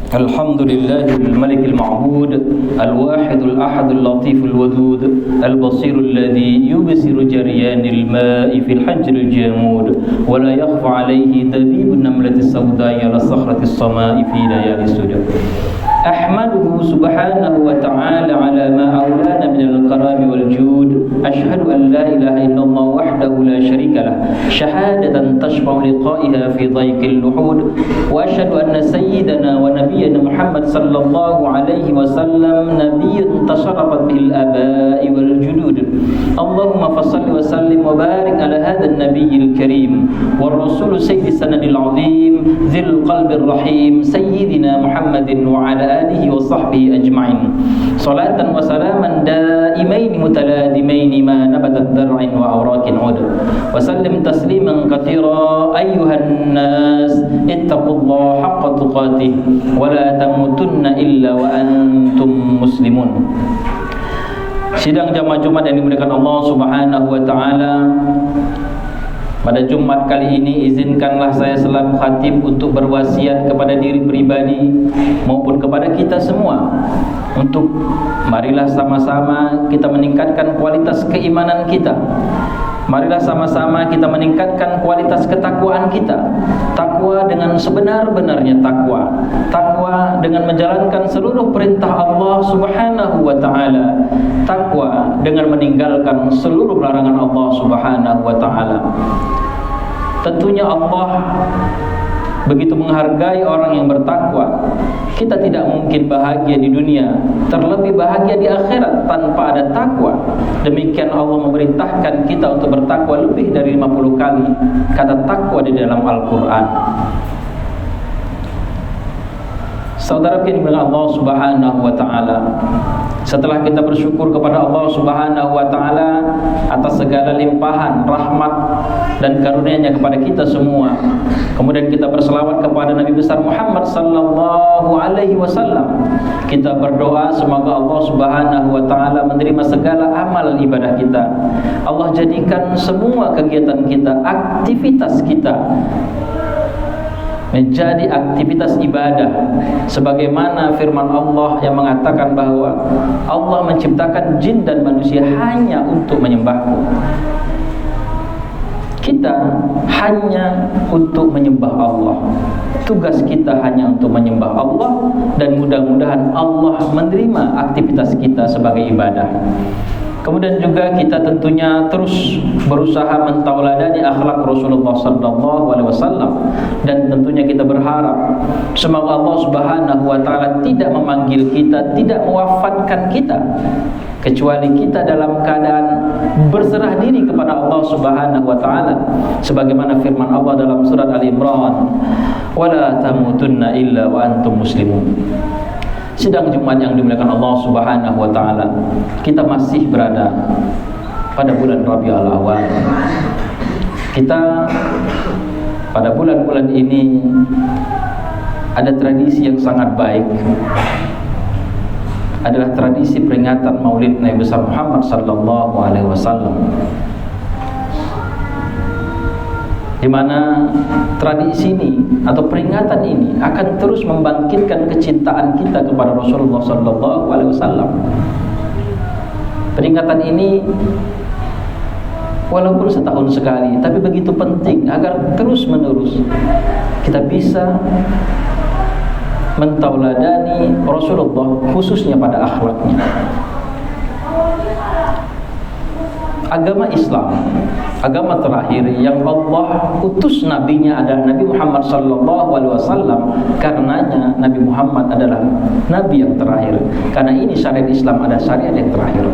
الحمد لله الملك المعبود الواحد الأحد اللطيف الودود البصير الذي يبصر جريان الماء في الحجر الجامود ولا يخفى عليه دبيب النملة السوداء على الصخرة الصماء في ليالي السجود. أحمده سبحانه وتعالى على ما أولانا من الكرم والجود. أشهد أن لا إله إلا الله وحده لا شريك له شهادة تشفع لقائها في ضيق اللحود. وأشهد أن سيدنا ونبينا محمد صلى الله عليه وسلم نبي تشرفت به الآباء والجدود. اللهم فصل وسلم وبارك على هذا النبي الكريم والرسول سيد السند العظيم ذي القلب الرحيم سيدنا محمد وعلى آله وصحبه أجمعين صلاة وسلاما دائمين متلازمين ما نبتت درع وأوراق عود. وسلم تسليما كثيرا أيها الناس اتقوا الله حق تقاته ولا تموتن إلا وأنتم مسلمون. Sidang jamaah Jumat yang dimuliakan Allah Subhanahu wa taala. Pada Jumat kali ini izinkanlah saya selaku khatib untuk berwasiat kepada diri pribadi maupun kepada kita semua untuk marilah sama-sama kita meningkatkan kualitas keimanan kita. Marilah sama-sama kita meningkatkan kualitas ketakwaan kita. Takwa dengan sebenar-benarnya takwa. Takwa dengan menjalankan seluruh perintah Allah Subhanahu wa taala. Takwa dengan meninggalkan seluruh larangan Allah Subhanahu wa taala. Tentunya Allah begitu menghargai orang yang bertakwa. Kita tidak mungkin bahagia di dunia, terlebih bahagia di akhirat tanpa ada takwa. Demikian Allah memerintahkan kita untuk bertakwa lebih dari 50 kali kata takwa di dalam Al-Quran. Saudara yang dimuliakan Allah Subhanahu wa taala, setelah kita bersyukur kepada Allah Subhanahu wa taala atas segala limpahan rahmat dan karunia-Nya kepada kita semua, kemudian kita berselawat kepada Nabi besar Muhammad sallallahu alaihi wasallam, kita berdoa semoga Allah Subhanahu wa taala menerima segala amal ibadah kita. Allah jadikan semua kegiatan kita, aktivitas kita menjadi aktivitas ibadah, sebagaimana firman Allah yang mengatakan bahwa Allah menciptakan jin dan manusia hanya untuk menyembahku. Kita hanya untuk menyembah Allah. Tugas kita hanya untuk menyembah Allah, dan mudah-mudahan Allah menerima aktivitas kita sebagai ibadah. Kemudian juga kita tentunya terus berusaha mentauladani akhlak Rasulullah sallallahu alaihi wasallam, dan tentunya kita berharap semoga Allah Subhanahu wa taala tidak memanggil kita, tidak mewafatkan kita kecuali kita dalam keadaan berserah diri kepada Allah Subhanahu wa taala, sebagaimana firman Allah dalam surat Al-Imran, "Wala tamutunna illa wa antum muslimun." Sidang Jumat yang dimuliakan Allah Subhanahu wa taala, kita masih berada pada bulan Rabiul Awal. Kita pada bulan-bulan ini ada tradisi yang sangat baik, adalah tradisi peringatan Maulid Nabi besar Muhammad sallallahu alaihi wasallam, di mana tradisi ini atau peringatan ini akan terus membangkitkan kecintaan kita kepada Rasulullah sallallahu alaihi wasallam. Peringatan ini walaupun setahun sekali, tapi begitu penting agar terus-menerus kita bisa mentauladani Rasulullah, khususnya pada akhlaknya. Agama Islam, agama terakhir yang Allah utus nabinya adalah Nabi Muhammad sallallahu alaihi wasallam. Karenanya Nabi Muhammad adalah nabi yang terakhir. Karena ini syariat Islam adalah syariat yang terakhir.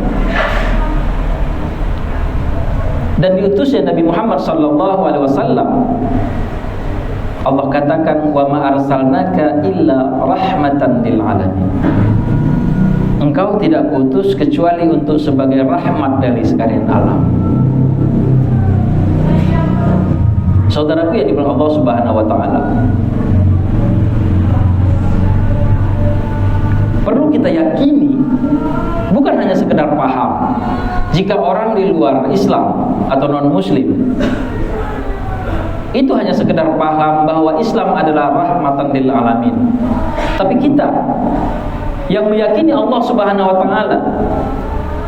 Dan diutusnya Nabi Muhammad sallallahu alaihi wasallam, Allah katakan, "Wa ma arsalnaka illa rahmatan lil alamin." Engkau tidak kuutus kecuali untuk sebagai rahmat dari sekalian alam. Saudaraku yang dimuliakan Allah Subhanahu wa taala, perlu kita yakini, bukan hanya sekedar paham. Jika orang di luar Islam atau non muslim itu hanya sekedar paham bahwa Islam adalah rahmatan lil alamin. Tapi kita yang meyakini Allah Subhanahu wa taala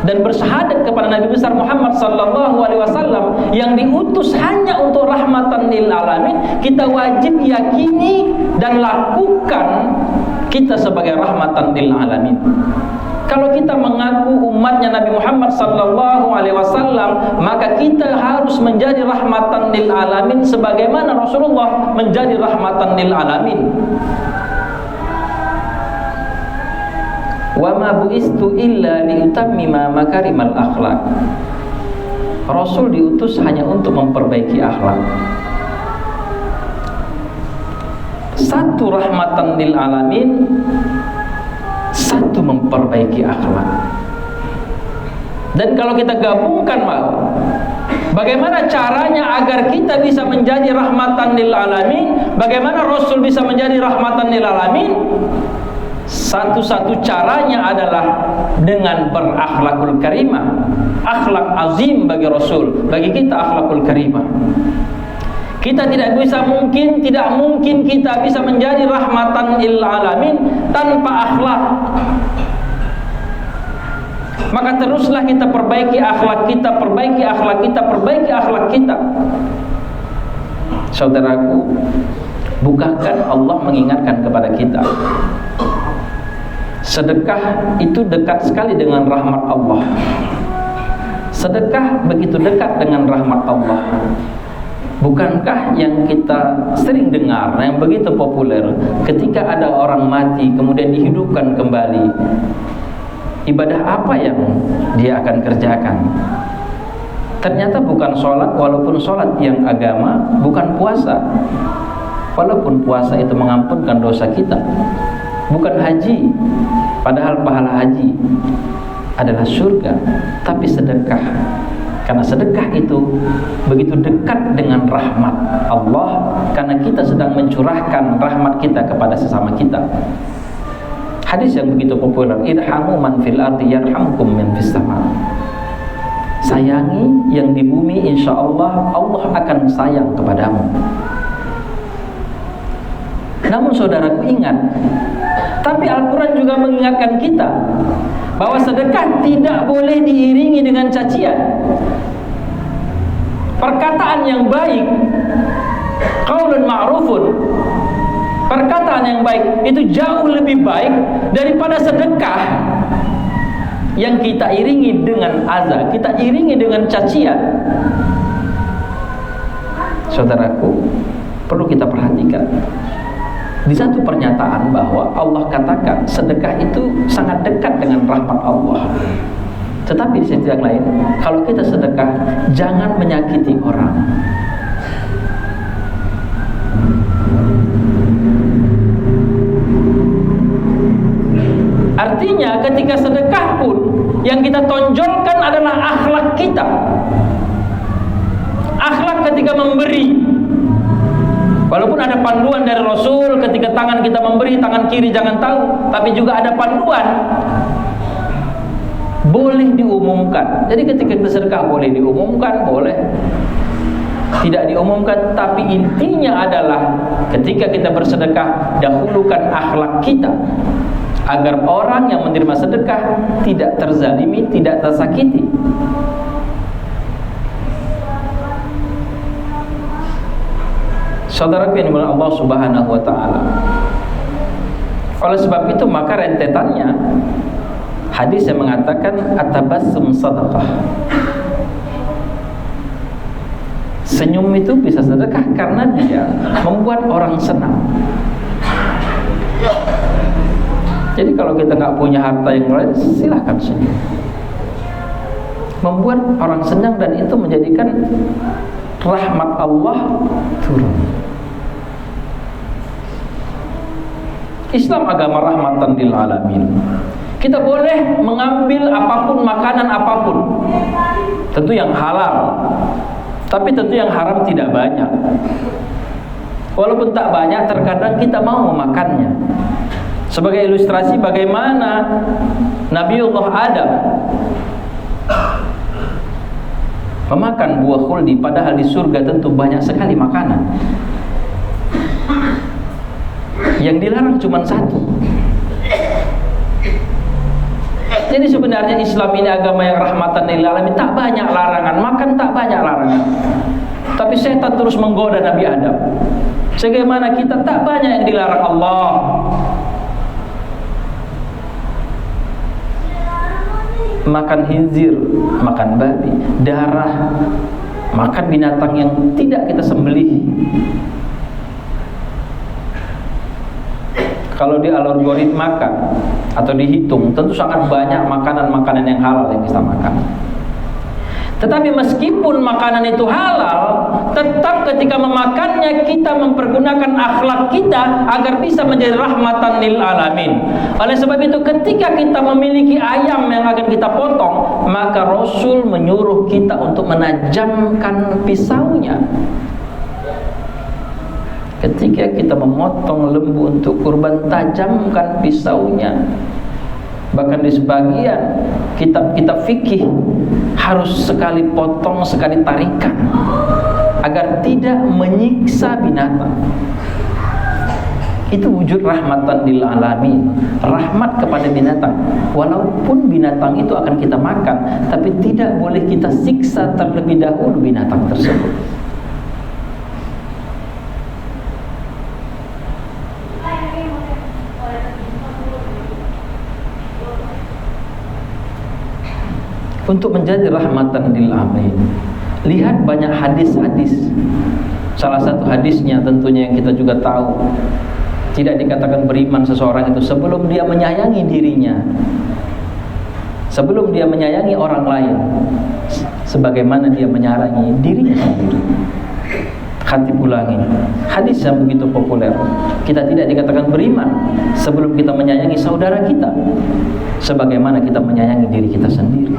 dan bersyahadat kepada Nabi besar Muhammad sallallahu alaihi wasallam yang diutus hanya untuk rahmatan lil alamin, kita wajib yakini dan lakukan kita sebagai rahmatan lil alamin. Kalau kita mengaku umatnya Nabi Muhammad sallallahu alaihi wasallam, maka kita harus menjadi rahmatan lil alamin sebagaimana Rasulullah menjadi rahmatan lil alamin. Wa ma bu'istu illa liutammima makarimal akhlak. Rasul diutus hanya untuk memperbaiki akhlak. Satu rahmatan lil alamin, satu memperbaiki akhlak. Dan kalau kita gabungkan, bagaimana caranya agar kita bisa menjadi rahmatan lil alamin? Bagaimana Rasul bisa menjadi rahmatan lil alamin? Satu-satu caranya adalah dengan berakhlakul karimah. Akhlak azim bagi Rasul, bagi kita akhlakul karimah. Kita tidak mungkin kita bisa menjadi rahmatan lil alamin tanpa akhlak. Maka teruslah kita perbaiki akhlak kita, perbaiki akhlak kita, perbaiki akhlak kita. Saudaraku, bukankah Allah mengingatkan kepada kita, sedekah itu dekat sekali dengan rahmat Allah. Sedekah begitu dekat dengan rahmat Allah. Bukankah yang kita sering dengar, yang begitu populer, ketika ada orang mati kemudian dihidupkan kembali, ibadah apa yang dia akan kerjakan? Ternyata bukan sholat, walaupun sholat yang agama, bukan puasa, walaupun puasa itu mengampunkan dosa kita, bukan haji, padahal pahala haji adalah surga, tapi sedekah. Karena sedekah itu begitu dekat dengan rahmat Allah, karena kita sedang mencurahkan rahmat kita kepada sesama kita. Hadis yang begitu populer, irhamu man fil ardi yarhamkum man fis sama. Sayangi yang di bumi, insya Allah Allah akan sayang kepadamu. Namun saudaraku ingat, tapi Al-Quran juga mengingatkan kita bahwa sedekah tidak boleh diiringi dengan cacian. Perkataan yang baik, qaulun ma'rufun, perkataan yang baik itu jauh lebih baik daripada sedekah yang kita iringi dengan azab, kita iringi dengan cacian. Saudaraku, perlu kita perhatikan di satu pernyataan bahwa Allah katakan sedekah itu sangat dekat dengan rahmat Allah. Tetapi di sisi yang lain, kalau kita sedekah, jangan menyakiti orang. Artinya ketika sedekah pun yang kita tonjolkan adalah akhlak kita. Akhlak ketika memberi. Walaupun ada panduan dari Rasul ketika tangan kita memberi, tangan kiri jangan tahu, tapi juga ada panduan boleh diumumkan. Jadi ketika kita sedekah boleh diumumkan, boleh tidak diumumkan, tapi intinya adalah ketika kita bersedekah, dahulukan akhlak kita agar orang yang menerima sedekah tidak terzalimi, tidak tersakiti. Saudaraku yang dimuliakan Allah Subhanahu wa taala. Oleh sebab itu maka rentetannya hadis yang mengatakan atabassum sadaqah. Senyum itu bisa sedekah karena dia membuat orang senang. Jadi kalau kita nggak punya harta yang lain, silahkan senyum. Membuat orang senang dan itu menjadikan rahmat Allah turun. Islam agama rahmatan lil alamin. Kita boleh mengambil apapun, makanan apapun, tentu yang halal, tapi tentu yang haram tidak banyak. Walaupun tak banyak, terkadang kita mau memakannya. Sebagai ilustrasi bagaimana Nabiullah Adam memakan buah khuldi, padahal di surga tentu banyak sekali makanan. Yang dilarang cuma satu. Jadi sebenarnya Islam ini agama yang rahmatan lil alamin, tak banyak larangan, makan tak banyak larangan. Tapi setan terus menggoda Nabi Adam. Sebagaimana kita tak banyak yang dilarang Allah. Makan khinzir, makan babi, darah, makan binatang yang tidak kita sembelih. Kalau di algoritmakan atau dihitung, tentu sangat banyak makanan-makanan yang halal yang kita makan. Tetapi meskipun makanan itu halal, tetap ketika memakannya kita mempergunakan akhlak kita agar bisa menjadi rahmatan lil alamin. Oleh sebab itu ketika kita memiliki ayam yang akan kita potong, maka Rasul menyuruh kita untuk menajamkan pisaunya. Ketika kita memotong lembu untuk kurban, tajamkan pisaunya. Bahkan di sebagian kitab-kitab fikih harus sekali potong, sekali tarikan, agar tidak menyiksa binatang. Itu wujud rahmatan lil alamin, rahmat kepada binatang. Walaupun binatang itu akan kita makan, tapi tidak boleh kita siksa terlebih dahulu binatang tersebut. Untuk menjadi rahmatan lil alamin, lihat banyak hadis-hadis. Salah satu hadisnya tentunya yang kita juga tahu, tidak dikatakan beriman seseorang itu sebelum dia menyayangi dirinya, sebelum dia menyayangi orang lain sebagaimana dia menyayangi dirinya sendiri. Khatib ulangi, hadis yang begitu populer. Kita tidak dikatakan beriman sebelum kita menyayangi saudara kita sebagaimana kita menyayangi diri kita sendiri.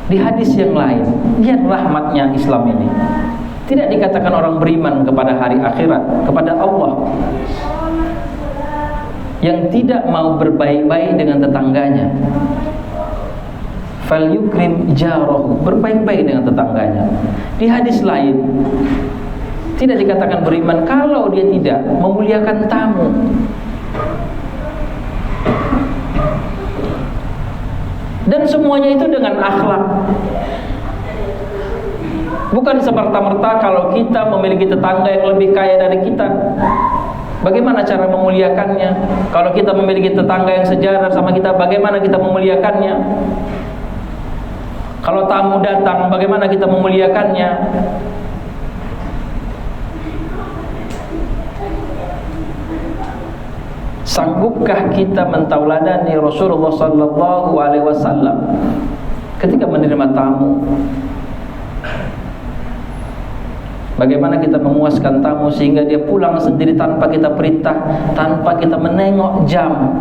Di hadis yang lain, lihat rahmatnya Islam ini. Tidak dikatakan orang beriman kepada hari akhirat, kepada Allah, yang tidak mau berbaik-baik dengan tetangganya. Fal yukrim jarahu, berbaik-baik dengan tetangganya. Di hadis lain tidak dikatakan beriman kalau dia tidak memuliakan tamu. Dan semuanya itu dengan akhlak. Bukan semerta-merta kalau kita memiliki tetangga yang lebih kaya dari kita, bagaimana cara memuliakannya? Kalau kita memiliki tetangga yang sejajar sama kita, bagaimana kita memuliakannya? Kalau tamu datang, bagaimana kita memuliakannya? Sanggupkah kita mentauladani Rasulullah sallallahu alaihi wasallam ketika menerima tamu? Bagaimana kita memuaskan tamu sehingga dia pulang sendiri tanpa kita perintah, tanpa kita menengok jam.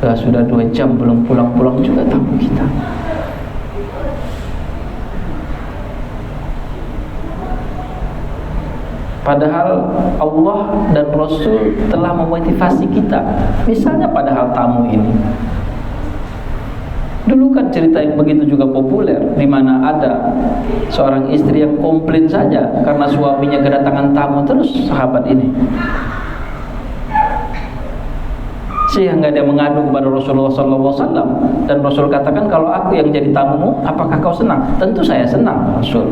Sudah 2 jam belum pulang-pulang juga tamu kita. Padahal Allah dan Rasul telah memotivasi kita. Misalnya pada hal tamu ini. Dulu kan cerita yang begitu juga populer, di mana ada seorang istri yang komplain saja karena suaminya kedatangan tamu terus, sahabat ini. Sehingga dia mengadu kepada Rasulullah SAW, dan Rasul katakan, kalau aku yang jadi tamumu, apakah kau senang? Tentu saya senang, Rasul.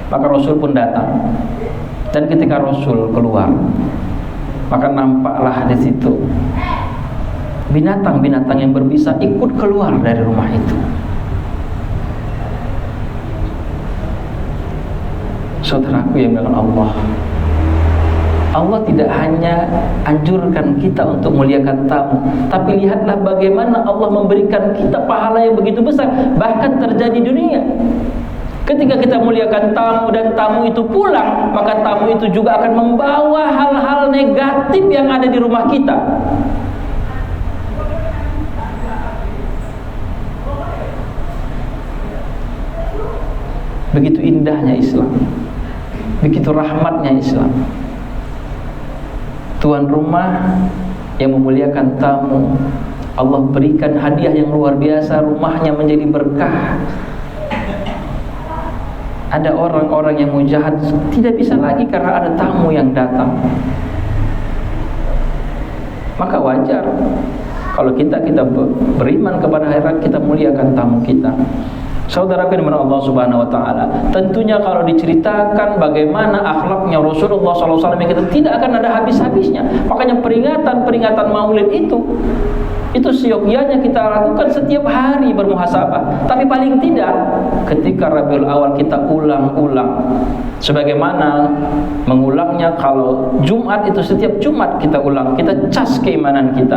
Maka Rasul pun datang. Dan ketika Rasul keluar, maka nampaklah di situ binatang-binatang yang berbisa ikut keluar dari rumah itu. Saudaraku yang dengan Allah tidak hanya anjurkan kita untuk muliakan tamu, tapi lihatlah bagaimana Allah memberikan kita pahala yang begitu besar, bahkan terjadi di dunia. Ketika kita muliakan tamu dan tamu itu pulang, maka tamu itu juga akan membawa hal-hal negatif yang ada di rumah kita. Begitu indahnya Islam, begitu rahmatnya Islam. Tuan rumah yang memuliakan tamu, Allah berikan hadiah yang luar biasa, rumahnya menjadi berkah. Ada orang-orang yang mujahid tidak bisa lagi karena ada tamu yang datang. Maka wajar kalau kita beriman kepada akhirat, kita muliakan tamu kita. Saudara firman Allah Subhanahu wa taala, tentunya kalau diceritakan bagaimana akhlaknya Rasulullah SAW yang kita tidak akan ada habis-habisnya. Makanya peringatan Maulid itu seyogyanya kita lakukan setiap hari bermuhasabah. Tapi paling tidak ketika Rabiul Awal kita ulang-ulang. Sebagaimana mengulangnya kalau Jumat itu setiap Jumat kita ulang, kita cas keimanan kita.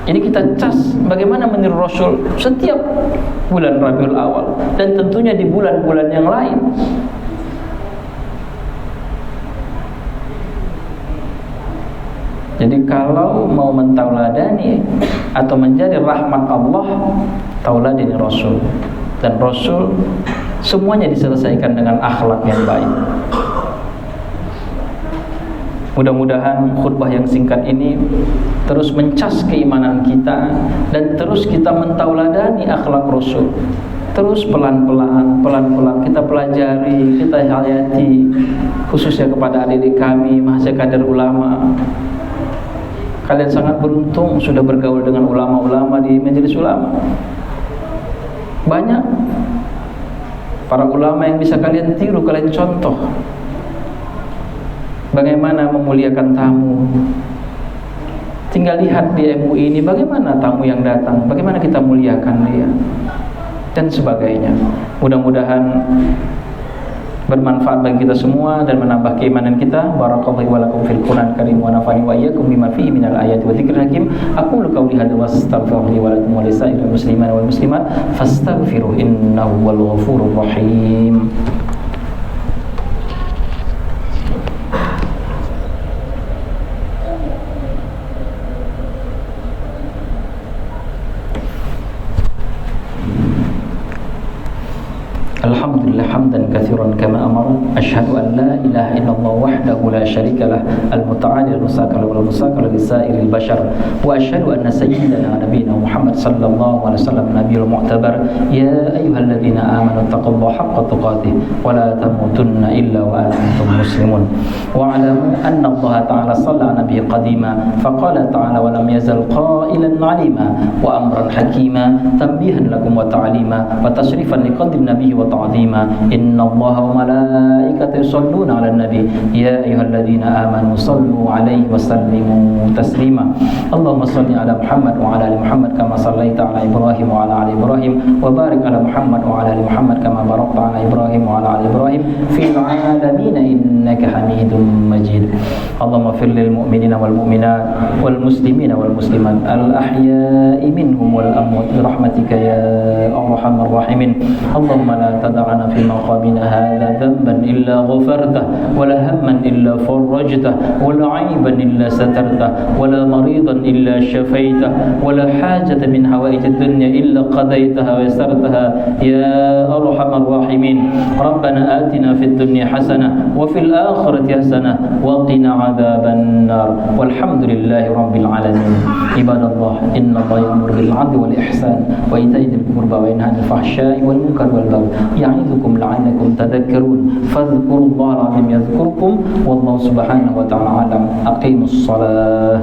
Ini kita cas bagaimana meniru Rasul setiap bulan Rabiul Awal dan tentunya di bulan-bulan yang lain. Jadi kalau mau mentauladani atau menjadi rahmat Allah, tauladani Rasul. Dan Rasul semuanya diselesaikan dengan akhlak yang baik. Mudah-mudahan khutbah yang singkat ini terus mencas keimanan kita dan terus kita mentauladani akhlak Rasul. Terus pelan-pelan kita pelajari, kita hayati, khususnya kepada adik-adik kami mahasiswa kader ulama. Kalian sangat beruntung sudah bergaul dengan ulama-ulama di majelis ulama. Banyak para ulama yang bisa kalian tiru, kalian contoh. Bagaimana memuliakan tamu. Tinggal lihat di MUI ini bagaimana tamu yang datang, bagaimana kita muliakan dia dan sebagainya. Mudah-mudahan bermanfaat bagi kita semua dan menambah keimanan kita. Barakallahu wa lakum fil Qur'an karim wa nafa'ani wa iyyakum bima fihi minal ayati wa dzikril hakim. Aqulu qawli hadza wa astaghfirullahi wa lakum wa lisairil muslimin wal muslimat fastaghfiruhu innahu wal ghafurur rahim. Alhamdulillah hamdan katsiran kama amara. Asyhadu an la ilaha illallah wahdahu la syarika lah al-muta'alil musakal wal musakal lisairil bashar wa asyhadu anna sayyidana nabiyana Muhammad sallallahu alaihi wasallam nabiyul mu'tabar. Ya ayyuhalladzina amanu taqullaha haqqa tuqatih wa la tamutunna illa wa antum muslimun. Wa alamu anna Allah ta'ala shalla ala nabiyyi qadima faqala ta'ala wa lam yazal qailan 'alima wa amran hakima tanbihan lakum wa ta'lima wa tashrifan liqadri nabiyyi wa ta'zima. Inna Allaha wa malaikatahu yusholluna 'alan nabi ya ayyuhalladzina amanu shallu 'alaihi wa sallimu taslima. Allahumma shalli 'ala Muhammad wa 'ala ali Muhammad kama shallaita 'ala Ibrahim wa 'ala ali Ibrahim wa barik 'ala Muhammad wa 'ala ali Muhammad kama barakta 'ala Ibrahim wa 'ala ali Ibrahim fil 'alamin innaka Hamidum Majid. Allahumma ighfir lil mu'minina wal mu'minat wal muslimina wal muslimat al ahya'i minhum wal amwat bi rahmatika ya arhamar rahimin. Allahumma la tad'ana fi maqamina hadha dhanban illa ghafartah wa la hamman illa farajtah wa la 'aiban illa satartah wa la maridan illa shafaitah wa la hajatan min hawaij ad-dunya illa qadaitaha wa yassartaha ya arhamar rahimin. Rabbana atina fid dunya hasanah wa fil akhirati hasanah wa qina 'adzaban nar. Walhamdulillahi rabbil alamin. Ibadallah, innallaha ya'muru bil 'adli wal ihsan wa ita'i dzil qurba wa yanha 'anil fahsya'i wal munkar wal baghi ya'idukum la'allakum tadhakkarun. Fadhkurullaha 'azim yadhkurkum wallahu subhanahu wa ta'ala a'lam. Aqimus shalah.